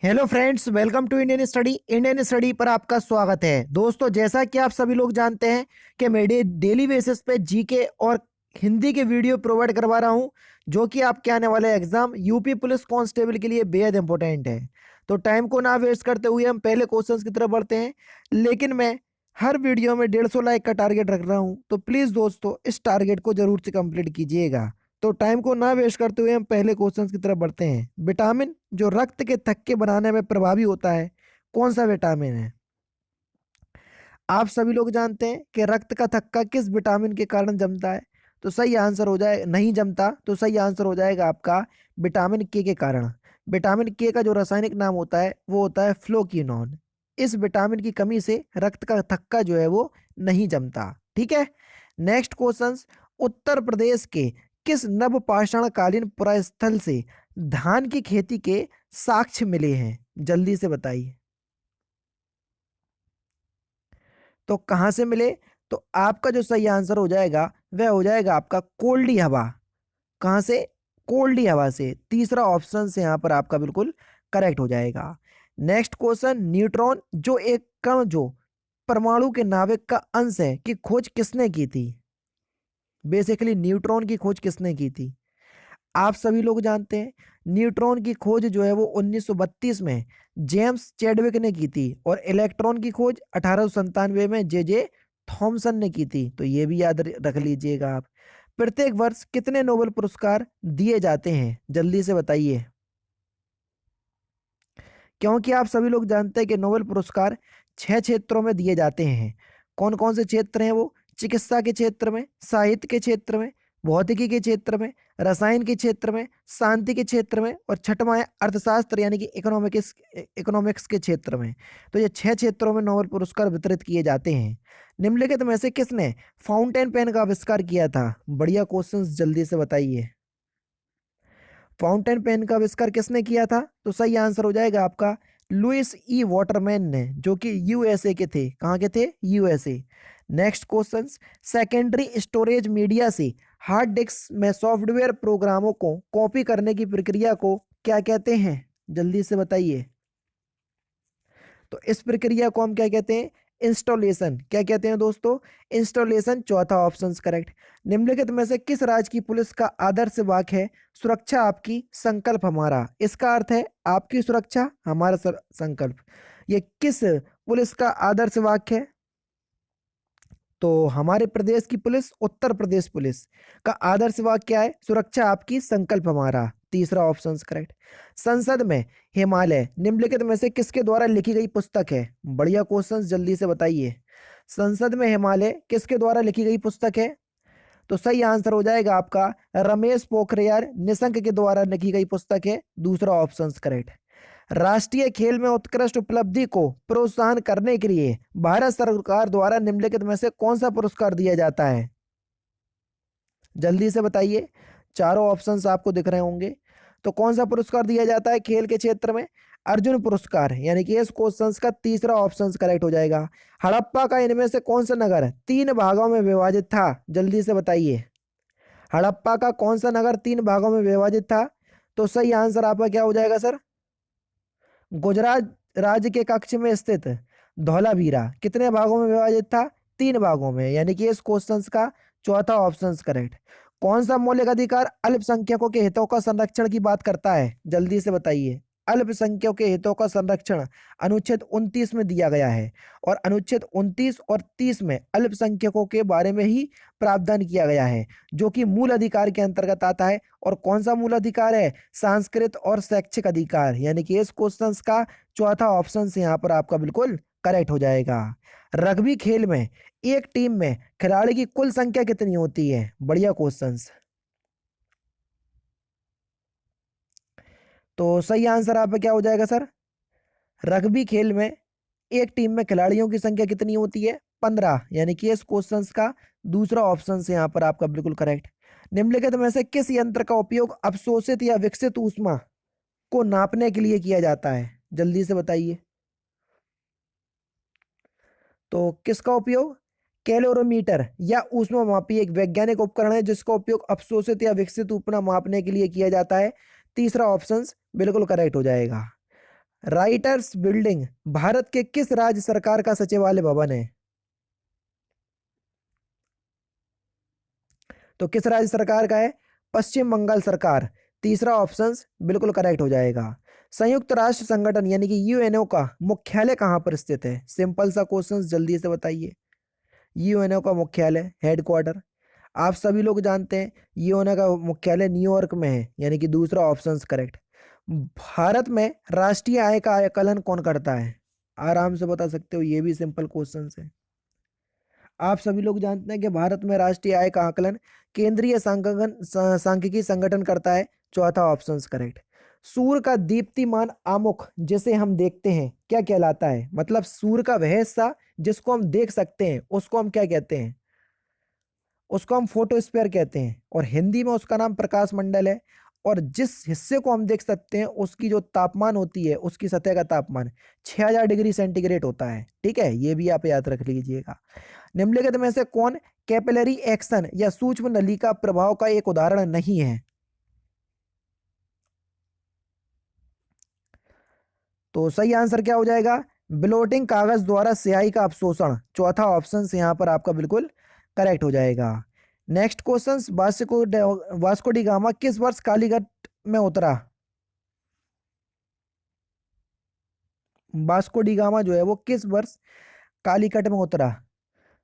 Hello friends, welcome to Indian study पर आपका स्वागत है। दोस्तों, जैसा कि आप सभी लोग जानते हैं कि मैं डेली बेसिस पे जीके और हिंदी के वीडियो प्रोवाइड करवा रहा हूं, जो कि आपके आने वाले एग्जाम यूपी पुलिस कांस्टेबल के लिए बेहद इंपॉर्टेंट है। तो टाइम को ना वेस्ट करते हुए हम पहले क्वेश्चंस की तरफ बढ़ते हैं। लेकिन मैं हर वीडियो में 150 लाइक का टारगेट रख रहा हूं, तो प्लीज़ दोस्तों इस टारगेट को जरूर से कंप्लीट कीजिएगा। तो टाइम को ना वेस्ट करते हुए हम पहले क्वेश्चंस की तरफ बढ़ते हैं। विटामिन जो रक्त के थक्के बनाने में प्रभावी होता है, कौन सा विटामिन है? आप सभी लोग जानते हैं कि रक्त का थक्का किस विटामिन के कारण जमता है। तो सही आंसर हो जाए, नहीं जमता तो सही आंसर हो जाएगा आपका विटामिन के कारण। विटामिन के का जो रासायनिक नाम होता है वो होता है फ्लोकिनोन। इस विटामिन की कमी से रक्त का थक्का जो है वो नहीं जमता। ठीक है। नेक्स्ट क्वेश्चन, उत्तर प्रदेश के किस नवपाषाण कालीन पुरास्थल से धान की खेती के साक्ष्य मिले हैं? जल्दी से बताइए। तो कहाँ से मिले? तो आपका जो सही आंसर हो जाएगा वह हो जाएगा आपका कोल्डी हवा। कहाँ से? कोल्डी हवा से। तीसरा ऑप्शन से यहाँ पर आपका बिल्कुल करेक्ट हो जाएगा। नेक्स्ट क्वेश्चन, न्यूट्रॉन जो एक कण जो परमाणु के नाभिक का अंश है की खोज किसने की थी? बेसिकली न्यूट्रॉन की खोज किसने की थी? आप सभी लोग जानते हैं न्यूट्रॉन की खोज जो है वो 1932 में जेम्स चैडविक ने की थी, और इलेक्ट्रॉन की खोज 1897 में जे जे थॉमसन ने की थी। तो ये भी याद रख लीजिएगा आप। प्रत्येक वर्ष कितने नोबेल पुरस्कार दिए जाते हैं? जल्दी से बताइए। क्योंकि आप सभी लोग जानते हैं कि नोबेल पुरस्कार 6 क्षेत्रों में दिए जाते हैं। कौन कौन से क्षेत्र हैं वो? चिकित्सा के क्षेत्र में, साहित्य के क्षेत्र में, भौतिकी के क्षेत्र में, रसायन के क्षेत्र में, शांति के क्षेत्र में, और छठवां है अर्थशास्त्र यानी कि इकोनॉमिक्स के क्षेत्र में। तो ये 6 क्षेत्रों में नोबेल पुरस्कार वितरित किए जाते हैं। निम्नलिखित में से किसने फाउंटेन पेन का आविष्कार किया था? बढ़िया क्वेश्चन, जल्दी से बताइए। फाउंटेन पेन का आविष्कार किसने किया था? तो सही आंसर हो जाएगा आपका लुइस ई वाटरमैन ने, जो कि यूएसए के थे। कहाँ के थे? USA. Next question, secondary storage media से हार्ड डिस्क में सॉफ्टवेयर प्रोग्रामों को कॉपी करने की प्रक्रिया को क्या कहते हैं? जल्दी से बताइए। तो इस प्रक्रिया को हम क्या कहते हैं? इंस्टॉलेशन। क्या कहते हैं दोस्तों? इंस्टॉलेशन। चौथा ऑप्शन करेक्ट। निम्नलिखित में से किस राज्य की पुलिस का आदर्श वाक्य है सुरक्षा आपकी संकल्प हमारा? इसका अर्थ है आपकी सुरक्षा हमारा संकल्प। ये किस पुलिस का आदर्श वाक्य है? तो हमारे प्रदेश की पुलिस, उत्तर प्रदेश पुलिस का आदर्श वाक्य क्या है? सुरक्षा आपकी संकल्प हमारा। तीसरा ऑप्शन करेक्ट। संसद में हिमालय निम्नलिखित में से किसके द्वारा लिखी गई पुस्तक है? बढ़िया क्वेश्चन, जल्दी से बताइए। संसद में हिमालय किसके द्वारा लिखी गई पुस्तक है? तो सही आंसर हो जाएगा आपका रमेश पोखरियाल निशंक के द्वारा लिखी गई पुस्तक है। दूसरा ऑप्शन करेक्ट। राष्ट्रीय खेल में उत्कृष्ट उपलब्धि को प्रोत्साहन करने के लिए भारत सरकार द्वारा निम्नलिखित में से कौन सा पुरस्कार दिया जाता है? जल्दी से बताइए। चारों ऑप्शंस आपको दिख रहे होंगे। तो कौन सा पुरस्कार दिया जाता है खेल के क्षेत्र में? अर्जुन पुरस्कार। यानी कि इस क्वेश्चन का तीसरा ऑप्शन करेक्ट हो जाएगा। हड़प्पा का इनमें से कौन सा नगर 3 भागों में विभाजित था? जल्दी से बताइए। हड़प्पा का कौन सा नगर 3 भागों में विभाजित था? तो सही आंसर आपका क्या हो जाएगा सर? गुजरात राज्य के कक्ष में स्थित धौलावीरा कितने भागों में विभाजित था? 3 भागों में। यानी कि इस क्वेश्चन का चौथा ऑप्शन करेक्ट। कौन सा मौलिक अधिकार अल्पसंख्यकों के हितों का संरक्षण की बात करता है? जल्दी से बताइए। अल्पसंख्यकों के हितों का संरक्षण अनुच्छेद 29 में दिया गया है, और अनुच्छेद 29 और 30 में अल्पसंख्यकों के बारे में ही प्रावधान किया गया है, जो कि मूल अधिकार के अंतर्गत आता है। और कौन सा मूल अधिकार है? सांस्कृतिक और शैक्षिक अधिकार। यानी कि इस क्वेश्चन का चौथा ऑप्शन यहाँ पर आपका बिल्कुल करेक्ट हो जाएगा। रग्बी खेल में एक टीम में खिलाड़ी की कुल संख्या कितनी होती है? बढ़िया क्वेश्चंस। तो सही आंसर आपका क्या हो जाएगा सर? रग्बी खेल में एक टीम में खिलाड़ियों की संख्या कितनी होती है? 15। यानी कि इस क्वेश्चन का दूसरा ऑप्शन से यहाँ पर आपका बिल्कुल करेक्ट। निम्नलिखित में से किस यंत्र का उपयोग अवशोषित या विकसित ऊष्मा को नापने के लिए किया जाता है? जल्दी से बताइए। तो किसका उपयोग? कैलोरीमीटर या ऊष्मामापी एक वैज्ञानिक उपकरण है जिसका उपयोग अवशोषित या विकसित ऊष्मा मापने के लिए किया जाता है। तीसरा ऑप्शन बिल्कुल करेक्ट हो जाएगा। राइटर्स बिल्डिंग भारत के किस राज्य सरकार का सचिवालय भवन है? तो किस राज्य सरकार का है? पश्चिम बंगाल सरकार। तीसरा ऑप्शन बिल्कुल करेक्ट हो जाएगा। संयुक्त राष्ट्र संगठन यानी कि यूएनओ का मुख्यालय कहाँ पर स्थित है? सिंपल सा क्वेश्चन, जल्दी से बताइए। यूएनओ का मुख्यालय, हेडक्वार्टर, आप सभी लोग जानते हैं यूएनओ का मुख्यालय न्यूयॉर्क में है, यानी कि दूसरा ऑप्शन करेक्ट। भारत में राष्ट्रीय आय का आकलन कौन करता है? आराम से बता सकते हो, ये भी सिंपल क्वेश्चन है। आप सभी लोग जानते हैं कि भारत में राष्ट्रीय आय का आकलन केंद्रीय सांख्यिकी संगठन करता है। चौथा ऑप्शन करेक्ट। सूर्य का दीप्तिमान आमुख जिसे हम देखते हैं क्या कहलाता है? मतलब सूर्य का वह हिस्सा जिसको हम देख सकते हैं उसको हम क्या कहते हैं? उसको हम फोटोस्फीयर कहते हैं, और हिंदी में उसका नाम प्रकाश मंडल है। और जिस हिस्से को हम देख सकते हैं उसकी जो तापमान होती है, उसकी सतह का तापमान 6000 डिग्री सेंटीग्रेड होता है। ठीक है, ये भी आप याद रख लीजिएगा। निम्नलिखित में से कौन कैपिलरी एक्शन या सूक्ष्म नलिका प्रभाव का एक उदाहरण नहीं है? तो सही आंसर क्या हो जाएगा? ब्लोटिंग, कागज द्वारा स्याही का अवशोषण। चौथा ऑप्शन यहाँ पर आपका बिल्कुल करेक्ट हो जाएगा। Next question, Vasco D gamma किस वर्ष कालीकट में उतरा? वास्को डी गामा जो है वो किस वर्ष कालीकट में उतरा?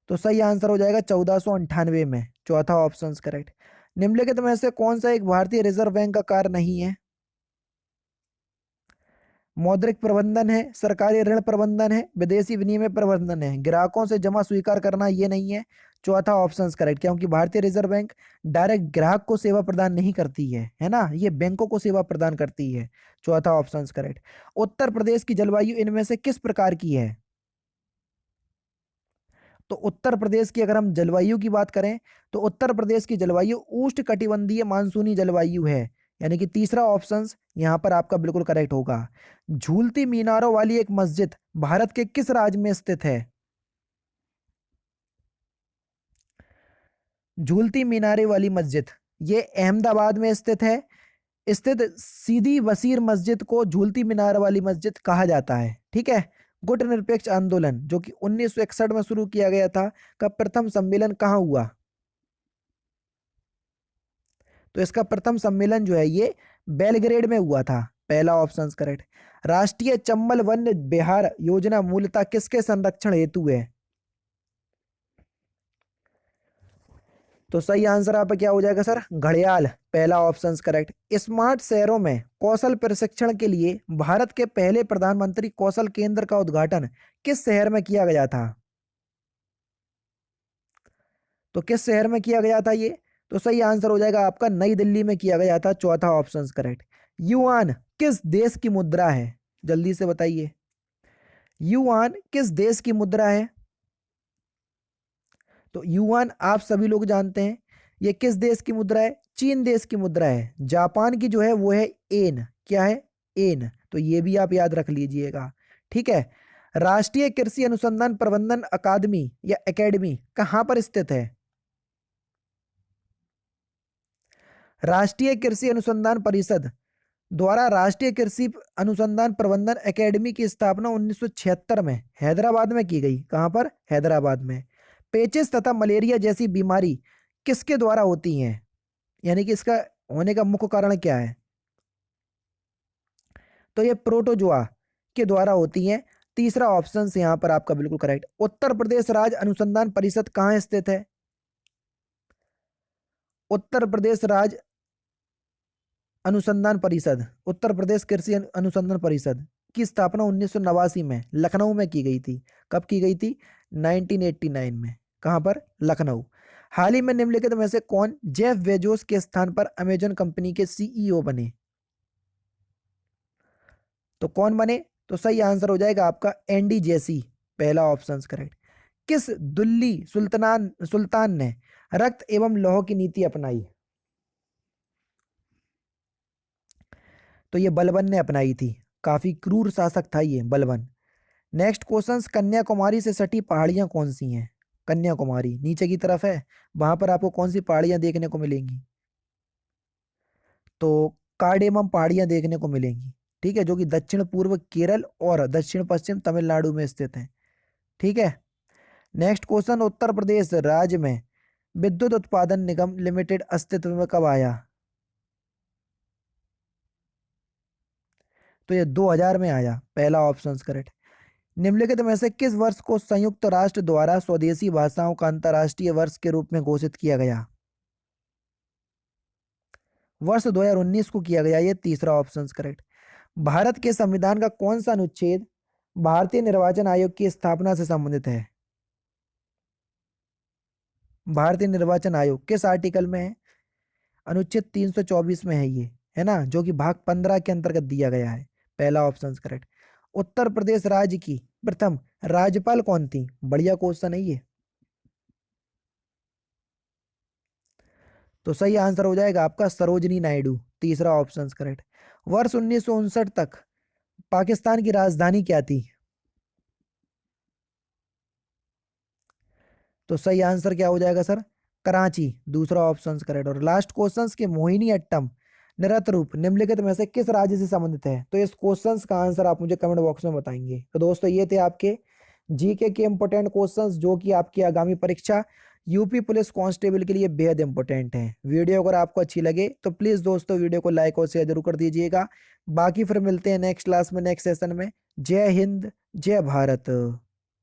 तो सही आंसर हो जाएगा 1498 में। चौथा ऑप्शन करेक्ट। निम्नलिखित में से कौन सा एक भारतीय रिजर्व बैंक का कार्य नहीं है? मौद्रिक प्रबंधन है, सरकारी ऋण प्रबंधन है, विदेशी विनिमय प्रबंधन है, ग्राहकों से जमा स्वीकार करना ये नहीं है। चौथा ऑप्शन करेक्ट, क्योंकि भारतीय रिजर्व बैंक डायरेक्ट ग्राहक को सेवा प्रदान नहीं करती है ना, ये बैंकों को सेवा प्रदान करती है। चौथा ऑप्शन करेक्ट। उत्तर प्रदेश की जलवायु इनमें से किस प्रकार की है? तो उत्तर प्रदेश की अगर हम जलवायु की बात करें तो उत्तर प्रदेश की जलवायु उष्णकटिबंधीय मानसूनी जलवायु है, यानी कि तीसरा ऑप्शन यहां पर आपका बिल्कुल करेक्ट होगा। झूलती मीनारों वाली एक मस्जिद भारत के किस राज्य में स्थित है? झूलती मीनारे वाली मस्जिद ये अहमदाबाद में स्थित है। स्थित सीधी वसीर मस्जिद को झूलती मीनार वाली मस्जिद कहा जाता है। ठीक है। गुट निरपेक्ष आंदोलन जो कि 1961 में शुरू किया गया था, का प्रथम सम्मेलन कहाँ हुआ? तो इसका प्रथम सम्मेलन जो है ये बेलग्रेड में हुआ था। पहला ऑप्शन करेक्ट। राष्ट्रीय चंबल वन विहार योजना मूलतः किसके संरक्षण हेतु है? तो सही आंसर आपका क्या हो जाएगा सर? घड़ियाल। पहला ऑप्शन करेक्ट। स्मार्ट शहरों में कौशल प्रशिक्षण के लिए भारत के पहले प्रधानमंत्री कौशल केंद्र का उद्घाटन किस शहर में किया गया था? तो किस शहर में किया गया था ये? तो सही आंसर हो जाएगा आपका नई दिल्ली में किया गया था। चौथा ऑप्शन करेक्ट। युआन किस देश की मुद्रा है? जल्दी से बताइए। युआन किस देश की मुद्रा है? तो युआन आप सभी लोग जानते हैं ये किस देश की मुद्रा है? चीन देश की मुद्रा है। जापान की जो है वो है एन। क्या है? एन। तो ये भी आप याद रख लीजिएगा। ठीक है। राष्ट्रीय कृषि अनुसंधान प्रबंधन अकादमी या एकेडमी कहाँ पर स्थित है? राष्ट्रीय कृषि अनुसंधान परिषद द्वारा राष्ट्रीय कृषि अनुसंधान प्रबंधन एकेडमी की स्थापना 1976 में हैदराबाद में की गई। कहां पर? हैदराबाद में। पेचिस तथा मलेरिया जैसी बीमारी किसके द्वारा होती हैं? यानी कि इसका होने का मुख्य कारण क्या है? तो ये प्रोटोजोआ के द्वारा होती हैं। तीसरा ऑप्शन यहां पर आपका बिल्कुल करेक्ट। उत्तर प्रदेश राज्य अनुसंधान परिषद कहां स्थित है? उत्तर प्रदेश राज्य अनुसंधान परिषद, उत्तर प्रदेश कृषि अनुसंधान परिषद की स्थापना 1989 में लखनऊ में की गई थी। कब की गई थी? 1989 में। कहां पर? लखनऊ। हाल ही में निम्नलिखित में से कौन जेफ बेजोस के स्थान पर अमेजन कंपनी के सीईओ बने? तो कौन बने? तो सही आंसर हो जाएगा आपका एंडी जेसी। पहला ऑप्शन करेक्ट। किस दिल्ली सुल्तान ने रक्त एवं लौह की नीति अपनाई? तो ये बलबन ने अपनाई थी। काफी क्रूर शासक था ये बलबन। नेक्स्ट क्वेश्चन, कन्याकुमारी से सटी पहाड़ियां कौन सी हैं? कन्याकुमारी नीचे की तरफ है, वहां पर आपको कौन सी पहाड़ियां देखने को मिलेंगी? तो कार्डेमम पहाड़ियां देखने को मिलेंगी। ठीक है, जो कि दक्षिण पूर्व केरल और दक्षिण पश्चिम तमिलनाडु में स्थित है। ठीक है। नेक्स्ट क्वेश्चन, उत्तर प्रदेश राज्य में विद्युत उत्पादन निगम लिमिटेड अस्तित्व में कब आया? तो ये 2000 में आया, पहला ऑप्शन करेक्ट। निम्नलिखित में से किस वर्ष को संयुक्त राष्ट्र द्वारा स्वदेशी भाषाओं का अंतर्राष्ट्रीय वर्ष के रूप में घोषित किया गया? वर्ष 2019 को किया गया, ये तीसरा ऑप्शन करेक्ट। भारत के संविधान का कौन सा अनुच्छेद भारतीय निर्वाचन आयोग की स्थापना से संबंधित है? भारतीय निर्वाचन आयोग किस आर्टिकल में है? अनुच्छेद 324 में है ये, है ना, जो कि भाग 15 के अंतर्गत दिया गया है। पहला ऑप्शन करेक्ट। उत्तर प्रदेश राज्य की प्रथम राज्यपाल कौन थी? बढ़िया क्वेश्चन है ये। तो सही आंसर हो जाएगा आपका सरोजनी नायडू, तीसरा ऑप्शन करेक्ट। वर्ष 1959 तक पाकिस्तान की राजधानी क्या थी? तो सही आंसर क्या हो जाएगा सर? कराची, दूसरा ऑप्शन करेक्ट। और लास्ट क्वेश्चन के मोहिनी अट्टम नृत्य रूप निम्नलिखित में से किस राज्य से संबंधित है? तो इस क्वेश्चन का आंसर आप मुझे कमेंट बॉक्स में बताएंगे। तो दोस्तों ये थे आपके जीके के इंपोर्टेंट क्वेश्चंस जो कि आपकी आगामी परीक्षा यूपी पुलिस कांस्टेबल के लिए बेहद इंपॉर्टेंट है। वीडियो अगर आपको अच्छी लगे तो प्लीज दोस्तों वीडियो को लाइक और शेयर जरूर कर दीजिएगा। बाकी फिर मिलते हैं नेक्स्ट क्लास में, नेक्स्ट सेशन में। जय हिंद, जय भारत।